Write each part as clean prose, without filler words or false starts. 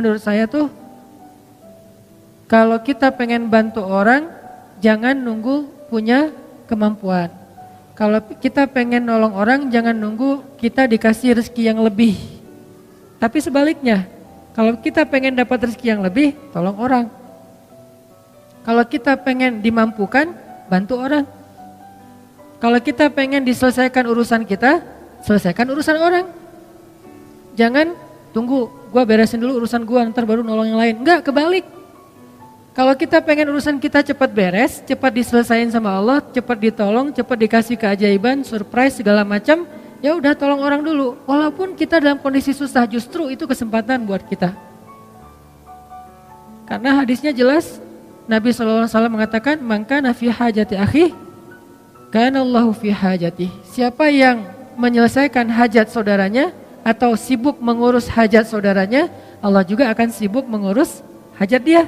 menurut saya tuh kalau kita pengen bantu orang, jangan nunggu punya kemampuan. Kalau kita pengen nolong orang, jangan nunggu kita dikasih rezeki yang lebih. Tapi sebaliknya, kalau kita pengen dapat rezeki yang lebih, tolong orang. Kalau kita pengen dimampukan, bantu orang. Kalau kita pengen diselesaikan urusan kita, selesaikan urusan orang. Jangan tunggu, gua beresin dulu urusan gua, ntar baru nolong yang lain. Enggak, kebalik. Kalau kita pengen urusan kita cepat beres, cepat diselesain sama Allah, cepat ditolong, cepat dikasih keajaiban, surprise segala macam, ya udah tolong orang dulu. Walaupun kita dalam kondisi susah, justru itu kesempatan buat kita. Karena hadisnya jelas, Nabi SAW mengatakan, "Man kana fi hajati akhi, kana Allahu fi hajati." Siapa yang menyelesaikan hajat saudaranya atau sibuk mengurus hajat saudaranya, Allah juga akan sibuk mengurus hajat dia.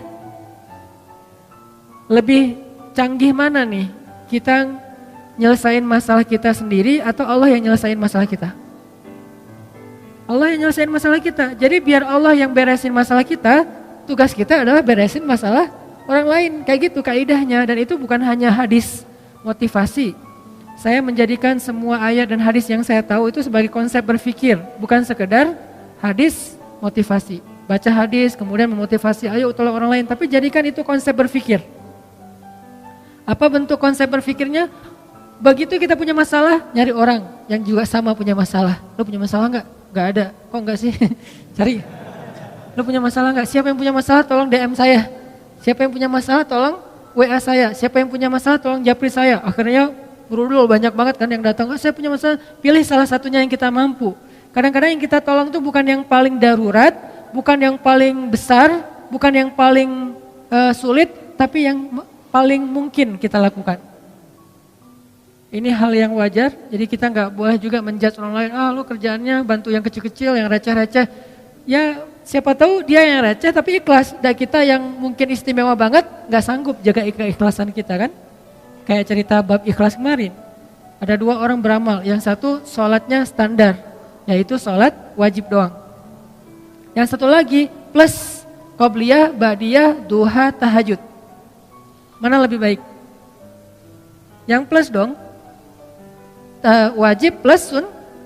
Lebih canggih mana nih? Kita nyelesain masalah kita sendiri atau Allah yang nyelesain masalah kita? Allah yang nyelesain masalah kita. Jadi biar Allah yang beresin masalah kita, tugas kita adalah beresin masalah orang lain. Kayak gitu kaidahnya, dan itu bukan hanya hadis motivasi. Saya menjadikan semua ayat dan hadis yang saya tahu itu sebagai konsep berpikir, bukan sekedar hadis motivasi. Baca hadis kemudian memotivasi, ayo tolong orang lain, tapi jadikan itu konsep berpikir. Apa bentuk konsep berpikirnya? Begitu kita punya masalah, nyari orang yang juga sama punya masalah. Lo punya masalah enggak? Enggak ada. Kok enggak sih? Cari. Lo punya masalah enggak? Siapa yang punya masalah tolong DM saya. Siapa yang punya masalah tolong WA saya. Siapa yang punya masalah tolong japri saya. Akhirnya berudul banyak banget kan yang datang. Oh, saya punya masalah, pilih salah satunya yang kita mampu. Kadang-kadang yang kita tolong tuh bukan yang paling darurat, bukan yang paling besar, bukan yang paling sulit, tapi yang paling mungkin kita lakukan. Ini hal yang wajar, jadi kita nggak boleh juga menjudge orang lain, lu kerjaannya bantu yang kecil-kecil, yang receh-receh. Ya siapa tahu dia yang receh tapi ikhlas, dan kita yang mungkin istimewa banget nggak sanggup jaga keikhlasan kita kan. Kayak cerita bab ikhlas kemarin, ada 2 orang beramal, yang satu sholatnya standar, yaitu sholat wajib doang. Yang satu lagi plus qobliyah, ba'diyah, duha, tahajud. Mana lebih baik? Yang plus dong. Wajib plus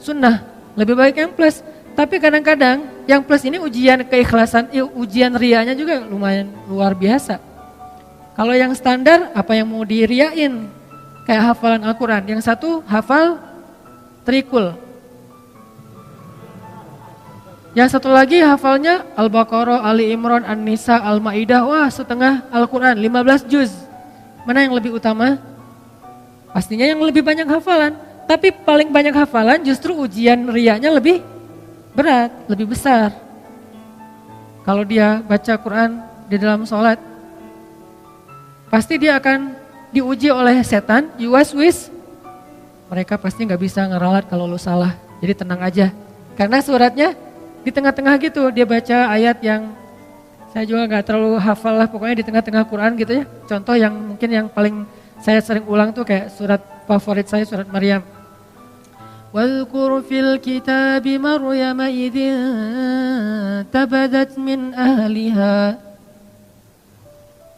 sunnah. Lebih baik yang plus. Tapi kadang-kadang yang plus ini ujian keikhlasan, ujian rianya juga lumayan luar biasa. Kalau yang standar apa yang mau diriain? Kayak hafalan Al-Quran. Yang satu hafal trikul. Yang satu lagi hafalnya Al-Baqarah, Ali Imran, An-Nisa, Al-Maidah. Wah, setengah Al-Quran, 15 juz. Mana yang lebih utama? Pastinya yang lebih banyak hafalan. Tapi paling banyak hafalan justru ujian rianya lebih berat, lebih besar. Kalau dia baca Quran di dalam sholat, pasti dia akan diuji oleh setan, yuwaswis. Mereka pasti gak bisa ngeralat kalau lu salah. Jadi tenang aja. Karena suratnya di tengah-tengah gitu, dia baca ayat yang saya juga gak terlalu hafal lah, pokoknya di tengah-tengah Quran gitu ya. Contoh yang mungkin yang paling saya sering ulang tuh kayak surat favorit saya, surat Maryam. وَاذْكُرْ فِي الْكِتَابِ مَرْيَمَ إِذِ انْتَبَذَتْ مِنْ أَهْلِهَا.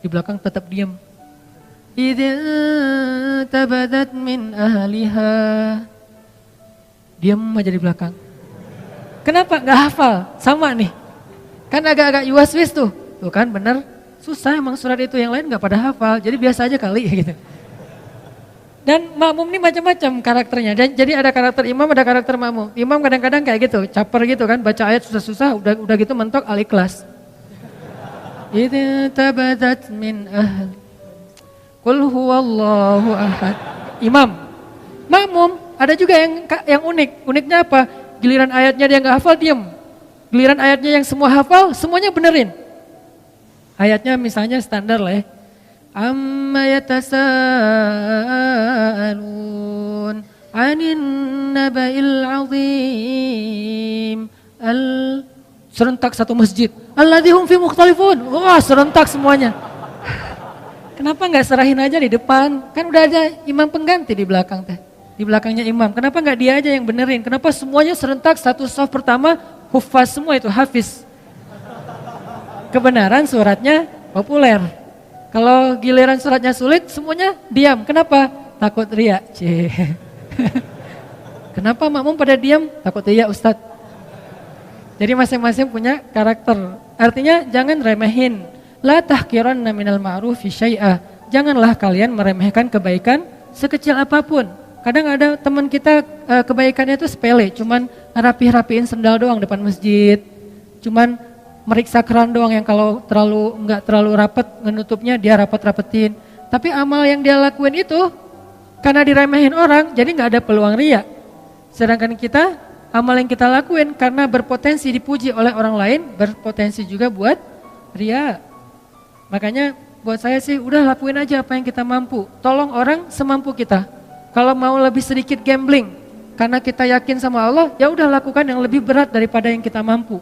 Di belakang tetap diam. إِذِ انْتَبَذَتْ مِنْ أَهْلِهَا. Diam aja di belakang. Kenapa? Gak hafal, sama nih. Kan agak-agak yuwaswis tuh. Tuh kan bener, susah emang surat itu, yang lain gak pada hafal. Jadi biasa aja kali gitu. Dan makmum ini macam-macam karakternya. Dan jadi ada karakter imam, ada karakter makmum. Imam kadang-kadang kayak gitu, caper gitu kan, baca ayat susah-susah, udah gitu mentok al-ikhlas. Idza tabadat min ahli. Qul huwallahu ahad. Imam. Makmum ada juga yang unik. Uniknya apa? Giliran ayatnya dia enggak hafal, diam. Giliran ayatnya yang semua hafal, semuanya benerin. Ayatnya misalnya standar lah ya. Amma yatasaalun 'anin naba'il 'azim. Serentak satu masjid. Alladzi hum fi mukhtalifun. Wah, serentak semuanya. Kenapa enggak serahin aja di depan? Kan udah ada imam pengganti di belakang teh. Di belakangnya imam. Kenapa enggak dia aja yang benerin? Kenapa semuanya serentak satu shaf pertama hufaz semua itu, hafiz. kebenaran suratnya populer. Kalau giliran suratnya sulit, semuanya diam. Kenapa? Takut ria. Kenapa makmum pada diam? Takut ria, Ustadz. Jadi masing-masing punya karakter. Artinya jangan remehin. La tahkiranna minal ma'rufi syai'ah. Janganlah kalian meremehkan kebaikan sekecil apapun. Kadang ada teman kita kebaikannya itu sepele, cuman rapihin sendal doang depan masjid. Cuman meriksa keran doang yang kalau nggak terlalu rapet ngenutupnya dia rapet-rapetin. Tapi amal yang dia lakuin itu karena diremehin orang jadi nggak ada peluang ria. Sedangkan kita amal yang kita lakuin karena berpotensi dipuji oleh orang lain berpotensi juga buat ria. Makanya buat saya sih udah lakuin aja apa yang kita mampu. Tolong orang semampu kita. Kalau mau lebih sedikit gambling karena kita yakin sama Allah ya udah lakukan yang lebih berat daripada yang kita mampu.